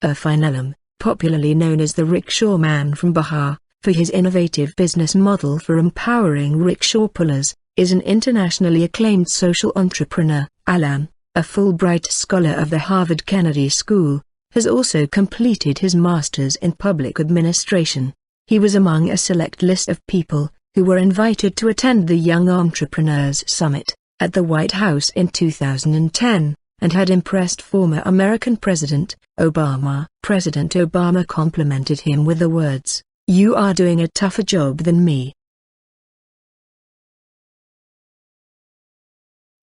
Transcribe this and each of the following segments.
Irfan Alam, popularly known as the Rickshaw Man from Bihar, for his innovative business model for empowering rickshaw pullers, is an internationally acclaimed social entrepreneur. Alam, a Fulbright scholar of the Harvard Kennedy School, has also completed his master's in public administration. He was among a select list of people who were invited to attend the Young Entrepreneurs Summit at the White House in 2010, and had impressed former American President Obama. President Obama complimented him with the words, "You are doing a tougher job than me."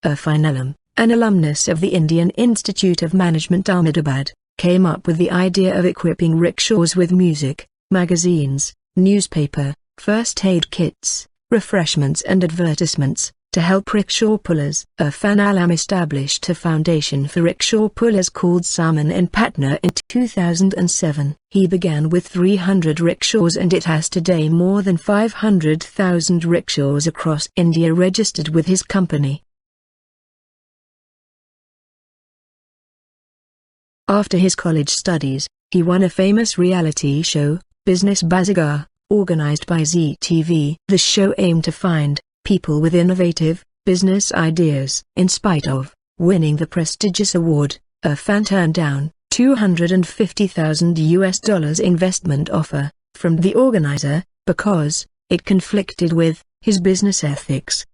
Irfan Alam, an alumnus of the Indian Institute of Management Ahmedabad, came up with the idea of equipping rickshaws with music, magazines, newspaper, first-aid kits, refreshments and advertisements, to help rickshaw pullers. Irfan Alam established a foundation for rickshaw pullers called Salmon in Patna in 2007. He began with 300 rickshaws and it has today more than 500,000 rickshaws across India registered with his company. After his college studies, he won a famous reality show, Business Bazaar, organized by Zee TV. The show aimed to find people with innovative business ideas. In spite of winning the prestigious award, Irfan turned down $250,000 investment offer from the organizer because it conflicted with his business ethics.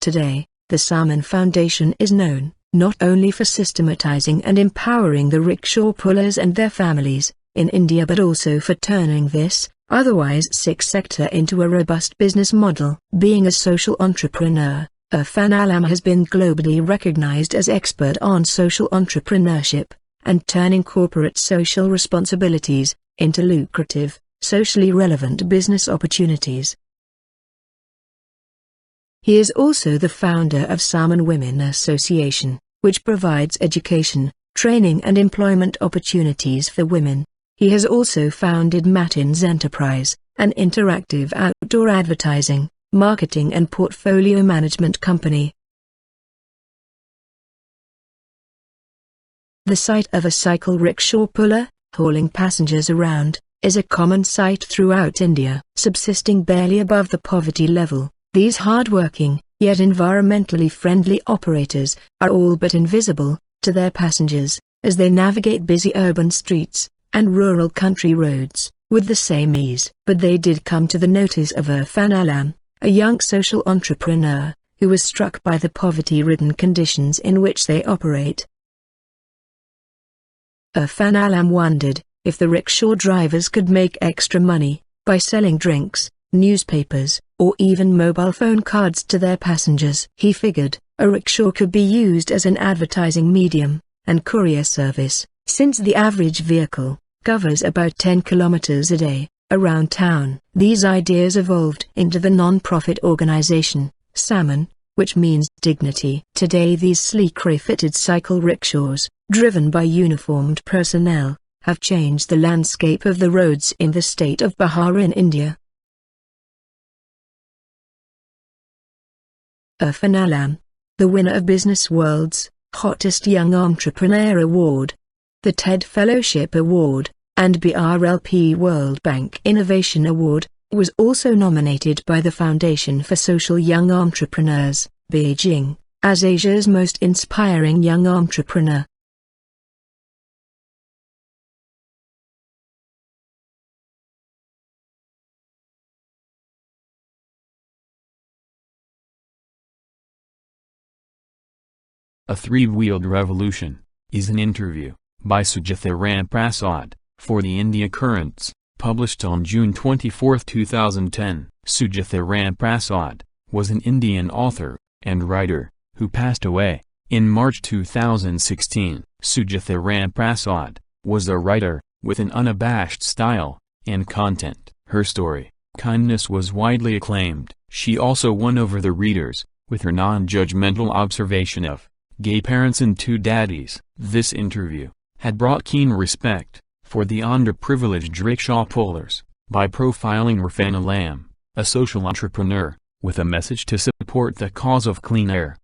Today, the Salmon Foundation is known not only for systematizing and empowering the rickshaw pullers and their families in India but also for turning this otherwise sick sector into a robust business model. Being a social entrepreneur, Irfan Alam has been globally recognized as expert on social entrepreneurship and turning corporate social responsibilities into lucrative, socially relevant business opportunities. He is also the founder of Salmon Women Association, which provides education, training and employment opportunities for women. He has also founded Matins Enterprise, an interactive outdoor advertising, marketing and portfolio management company. The sight of a cycle rickshaw puller, hauling passengers around, is a common sight throughout India. Subsisting barely above the poverty level, these hard-working, yet environmentally friendly operators are all but invisible to their passengers as they navigate busy urban streets and rural country roads with the same ease. But they did come to the notice of Irfan Alam, a young social entrepreneur who was struck by the poverty-ridden conditions in which they operate. Irfan Alam wondered if the rickshaw drivers could make extra money by selling drinks, newspapers, or even mobile phone cards to their passengers. He figured a rickshaw could be used as an advertising medium and courier service, since the average vehicle covers about 10 kilometers a day around town. These ideas evolved into the non-profit organization, Salmon, which means dignity. Today these sleek refitted cycle rickshaws, driven by uniformed personnel, have changed the landscape of the roads in the state of Bihar in India. Irfan Alam, the winner of Business World's Hottest Young Entrepreneur Award, the TED Fellowship Award, and BRLP World Bank Innovation Award, was also nominated by the Foundation for Social Young Entrepreneurs, Beijing, as Asia's most inspiring young entrepreneur. A Three-Wheeled Revolution is an interview by Sujatha Ramprasad for the India Currents, published on June 24, 2010. Sujatha Ramprasad was an Indian author and writer who passed away in March 2016. Sujatha Ramprasad was a writer with an unabashed style and content. Her story, Kindness, was widely acclaimed. She also won over the readers with her non-judgmental observation of gay parents and two daddies. This interview had brought keen respect for the underprivileged rickshaw pullers by profiling Irfan Alam, a social entrepreneur with a message to support the cause of clean air.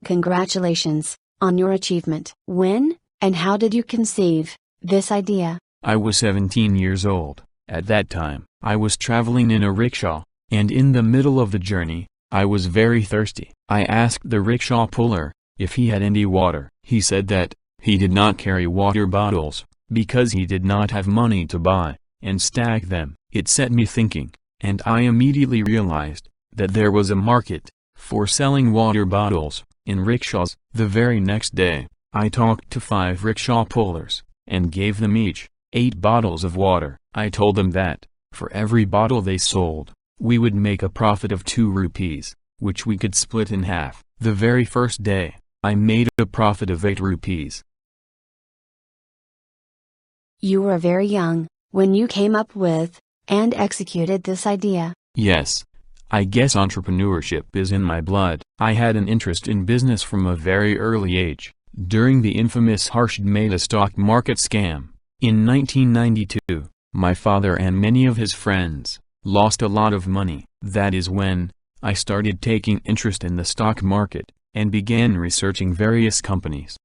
Congratulations on your achievement. When and how did you conceive this idea? I was 17 years old. At that time, I was traveling in a rickshaw, and in the middle of the journey, I was very thirsty. I asked the rickshaw puller if he had any water. He said that he did not carry water bottles, because he did not have money to buy and stack them. It set me thinking, and I immediately realized that there was a market for selling water bottles in rickshaws. The very next day, I talked to 5 rickshaw pullers, and gave them each 8 bottles of water. I told them that, for every bottle they sold, we would make a profit of 2 rupees, which we could split in half. The very first day, I made a profit of 8 rupees. You were very young when you came up with and executed this idea. Yes. I guess entrepreneurship is in my blood. I had an interest in business from a very early age. During the infamous Harshad Mehta stock market scam, in 1992, my father and many of his friends lost a lot of money. That is when I started taking interest in the stock market, and began researching various companies.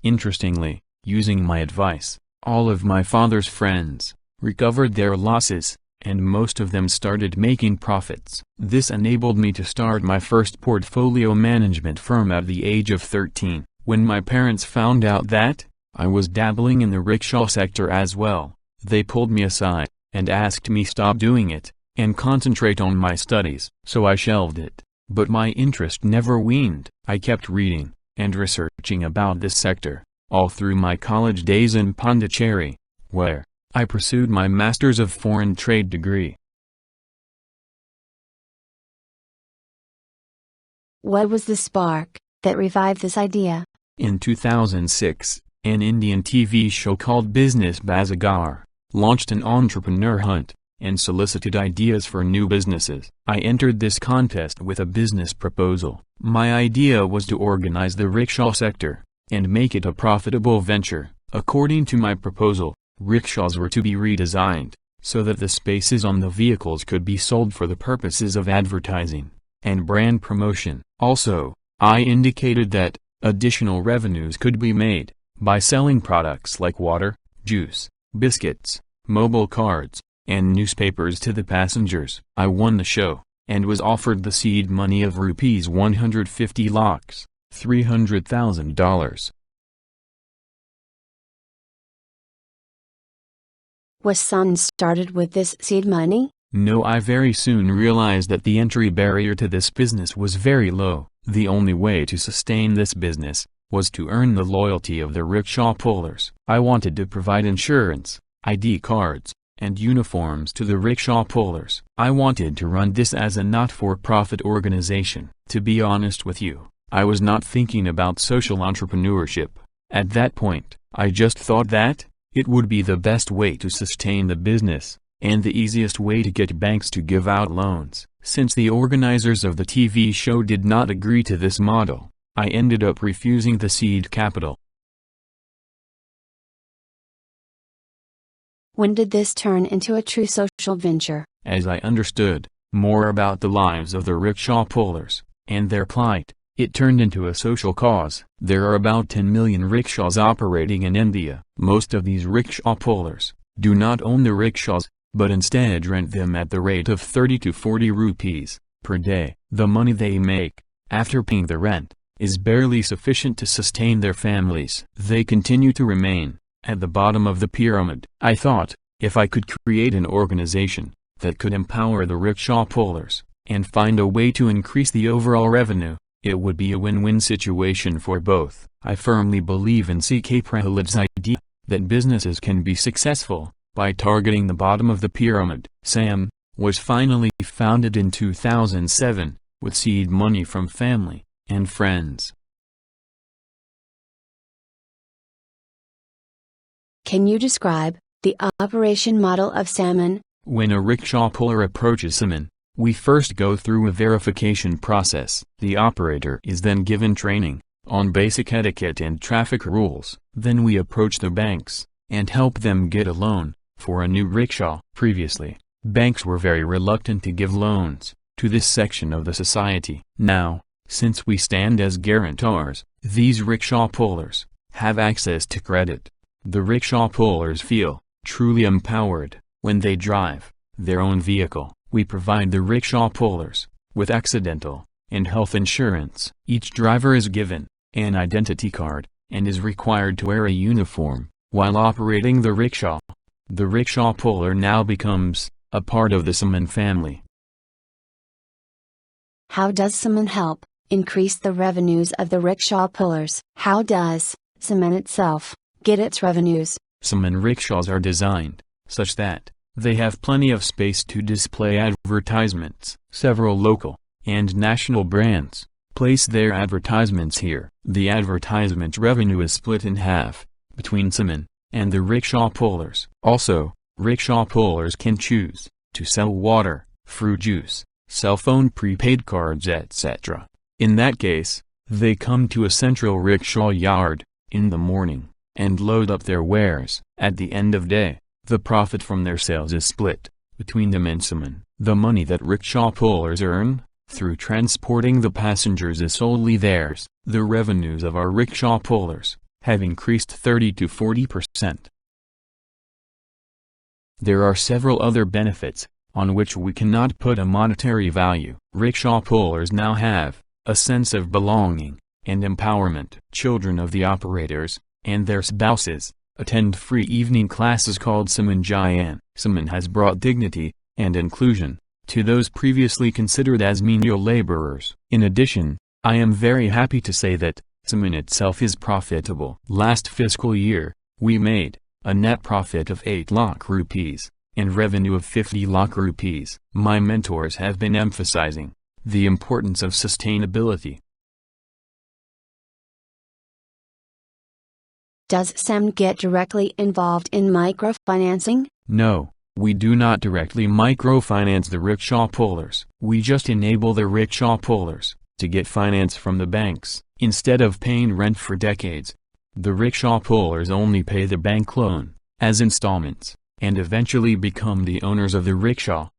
Interestingly, using my advice, all of my father's friends recovered their losses, and most of them started making profits. This enabled me to start my first portfolio management firm at the age of 13. When my parents found out that I was dabbling in the rickshaw sector as well, they pulled me aside and asked me stop doing it and concentrate on my studies. So I shelved it, but my interest never waned. I kept reading and researching about this sector all through my college days in Pondicherry, where I pursued my Master's of Foreign Trade degree. What was the spark that revived this idea? In 2006, an Indian TV show called Business Bazaar launched an entrepreneur hunt and solicited ideas for new businesses. I entered this contest with a business proposal. My idea was to organize the rickshaw sector and make it a profitable venture. According to my proposal, rickshaws were to be redesigned so that the spaces on the vehicles could be sold for the purposes of advertising and brand promotion. Also, I indicated that additional revenues could be made by selling products like water, juice, biscuits, mobile cards, and newspapers to the passengers. I won the show and was offered the seed money of rupees 150 lakhs, $300,000. Was Sun started with this seed money? No, I very soon realized that the entry barrier to this business was very low. The only way to sustain this business was to earn the loyalty of the rickshaw pullers. I wanted to provide insurance, ID cards, and uniforms to the rickshaw pullers. I wanted to run this as a not-for-profit organization. To be honest with you, I was not thinking about social entrepreneurship. At that point, I just thought that it would be the best way to sustain the business, and the easiest way to get banks to give out loans. Since the organizers of the TV show did not agree to this model, I ended up refusing the seed capital. When did this turn into a true social venture? As I understood more about the lives of the rickshaw pullers and their plight, it turned into a social cause. There are about 10 million rickshaws operating in India. Most of these rickshaw pullers do not own the rickshaws, but instead rent them at the rate of 30 to 40 rupees per day. The money they make, after paying the rent, is barely sufficient to sustain their families. They continue to remain at the bottom of the pyramid. I thought, if I could create an organization that could empower the rickshaw pullers and find a way to increase the overall revenue, it would be a win-win situation for both. I firmly believe in C.K. Prahalad's idea that businesses can be successful by targeting the bottom of the pyramid. SAM was finally founded in 2007 with seed money from family and friends. Can you describe the operation model of Salmon? When a rickshaw puller approaches Salmon, we first go through a verification process. The operator is then given training on basic etiquette and traffic rules. Then we approach the banks and help them get a loan for a new rickshaw. Previously, banks were very reluctant to give loans to this section of the society. Now, since we stand as guarantors, these rickshaw pullers have access to credit. The rickshaw pullers feel truly empowered when they drive their own vehicle. We provide the rickshaw pullers with accidental and health insurance. Each driver is given an identity card and is required to wear a uniform while operating the rickshaw. The rickshaw puller now becomes a part of the Salmon family. How does Salmon help increase the revenues of the rickshaw pullers? How does Salmon itself get its revenues? Salmon rickshaws are designed such that they have plenty of space to display advertisements. Several local and national brands place their advertisements here. The advertisement revenue is split in half between Salmon and the rickshaw pullers. Also, rickshaw pullers can choose to sell water, fruit juice, cell phone prepaid cards, etc. In that case, they come to a central rickshaw yard in the morning and load up their wares. At the end of day, the profit from their sales is split between them and Salmon. The money that rickshaw pullers earn through transporting the passengers is solely theirs. The revenues of our rickshaw pullers have increased 30 to 40%. There are several other benefits on which we cannot put a monetary value. Rickshaw pullers now have a sense of belonging and empowerment. Children of the operators and their spouses attend free evening classes called Salmon Jayan. Salmon has brought dignity and inclusion to those previously considered as menial laborers. In addition, I am very happy to say that Salmon itself is profitable. Last fiscal year, we made a net profit of 8 lakh rupees and revenue of 50 lakh rupees. My mentors have been emphasizing the importance of sustainability. Does Salmon get directly involved in microfinancing? No, we do not directly microfinance the rickshaw pullers. We just enable the rickshaw pullers to get finance from the banks. Instead of paying rent for decades, the rickshaw pullers only pay the bank loan as installments and eventually become the owners of the rickshaw.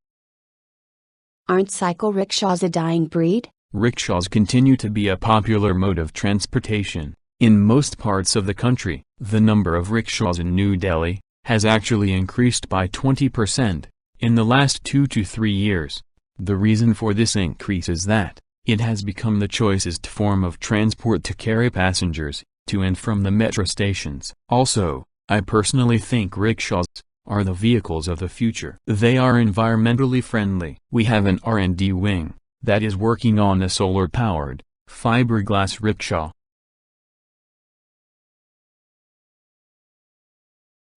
Aren't cycle rickshaws a dying breed? Rickshaws continue to be a popular mode of transportation in most parts of the country. The number of rickshaws in New Delhi has actually increased by 20% in the last 2 to 3 years. The reason for this increase is that it has become the choicest form of transport to carry passengers to and from the metro stations. Also, I personally think rickshaws are the vehicles of the future. They are environmentally friendly. We have an R&D wing that is working on a solar-powered, fiberglass rickshaw.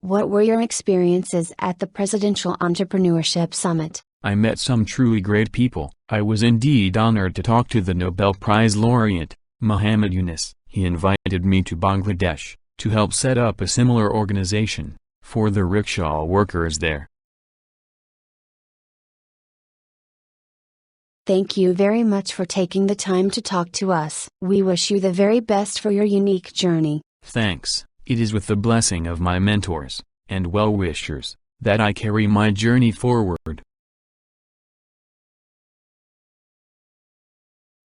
What were your experiences at the Presidential Entrepreneurship Summit? I met some truly great people. I was indeed honored to talk to the Nobel Prize laureate, Muhammad Yunus. He invited me to Bangladesh to help set up a similar organization for the rickshaw workers there. Thank you very much for taking the time to talk to us. We wish you the very best for your unique journey. Thanks. It is with the blessing of my mentors and well-wishers that I carry my journey forward.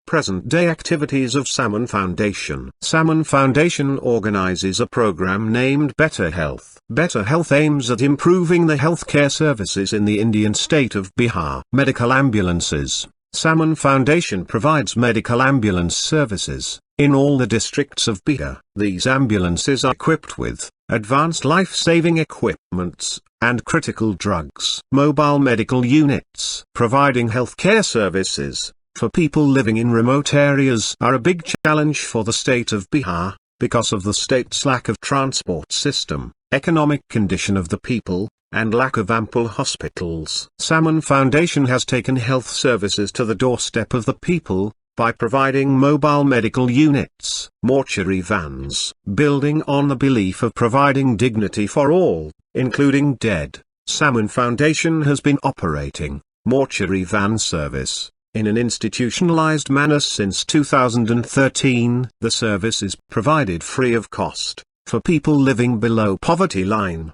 Present-day activities of Salmon Foundation. Salmon Foundation organizes a program named Better Health. Better Health aims at improving the healthcare services in the Indian state of Bihar. Medical ambulances. Salmon Foundation provides medical ambulance services in all the districts of Bihar. These ambulances are equipped with advanced life-saving equipments and critical drugs. Mobile medical units providing healthcare services for people living in remote areas are a big challenge for the state of Bihar, because of the state's lack of transport system, economic condition of the people, and lack of ample hospitals. Salmon Foundation has taken health services to the doorstep of the people, by providing mobile medical units, mortuary vans. Building on the belief of providing dignity for all, including dead, Salmon Foundation has been operating mortuary van service in an institutionalized manner since 2013. The service is provided free of cost for people living below poverty line.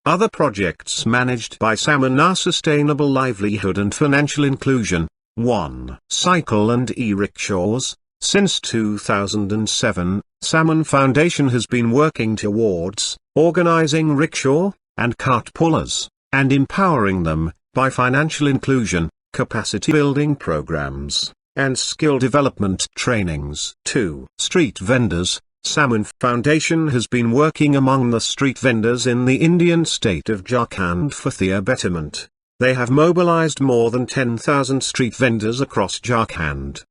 Other projects managed by Salmon are sustainable livelihood and financial inclusion. 1. Cycle and e-rickshaws. Since 2007, Salmon Foundation has been working towards organizing rickshaw and cart pullers, and empowering them by financial inclusion, capacity building programs, and skill development trainings. 2. Street vendors. Salmon Foundation has been working among the street vendors in the Indian state of Jharkhand for their betterment. They have mobilized more than 10,000 street vendors across Jharkhand.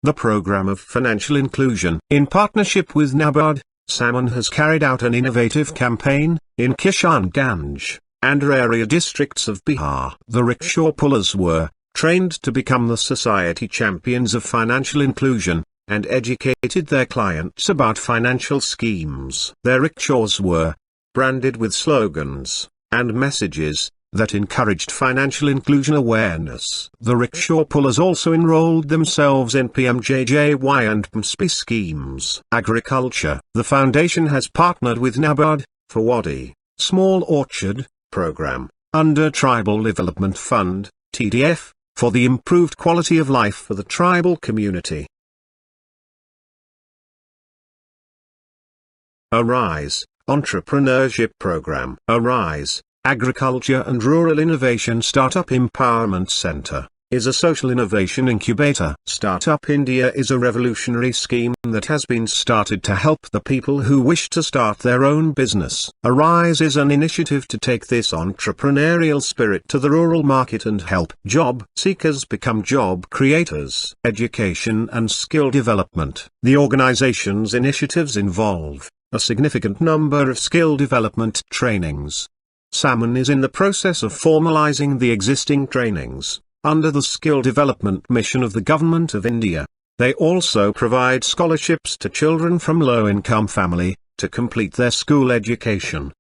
The Program of Financial Inclusion. In partnership with NABARD, Salmon has carried out an innovative campaign in Kishanganj and area districts of Bihar. The rickshaw pullers were trained to become the society champions of financial inclusion, and educated their clients about financial schemes. Their rickshaws were branded with slogans and messages that encouraged financial inclusion awareness. The rickshaw pullers also enrolled themselves in PMJJY and PMSP schemes. Agriculture. The foundation has partnered with NABARD for Wadi, Small Orchard, program, under Tribal Development Fund, TDF, for the improved quality of life for the tribal community. Arise, Entrepreneurship Program. Arise, Agriculture and Rural Innovation Startup Empowerment Center, is a social innovation incubator. Startup India is a revolutionary scheme that has been started to help the people who wish to start their own business. Arise is an initiative to take this entrepreneurial spirit to the rural market and help job seekers become job creators. Education and skill development. The organization's initiatives involve a significant number of skill development trainings. Salmon is in the process of formalizing the existing trainings under the skill development mission of the Government of India. They also provide scholarships to children from low-income family to complete their school education.